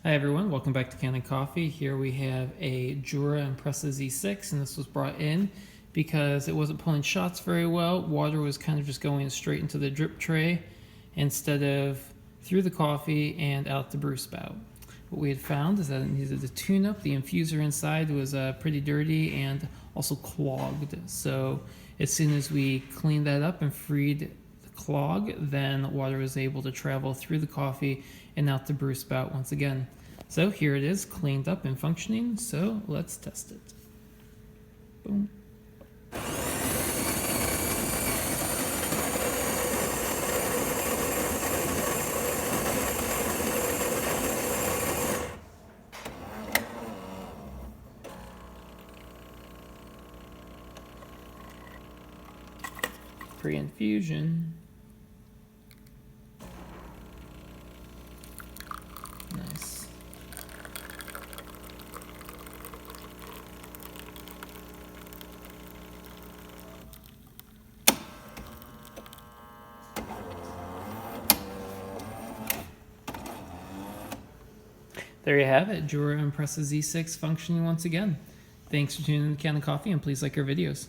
Hi everyone, welcome back to Kanen Coffee. Here we have a Jura Impressa Z6, and this was brought in because it wasn't pulling shots very well. Water was kind of just going straight into the drip tray instead of through the coffee and out the brew spout. What we had found is that it needed a tune-up. The infuser inside was pretty dirty and also clogged. So as soon as we cleaned that up and freed the clog, then water was able to travel through the coffee and out the brew spout once again. So here it is, cleaned up and functioning. So let's test it. Boom. Pre-infusion. Nice. There you have it, Jura Impressa Z6 functioning once again. Thanks for tuning in to Kanen Coffee, and please like our videos.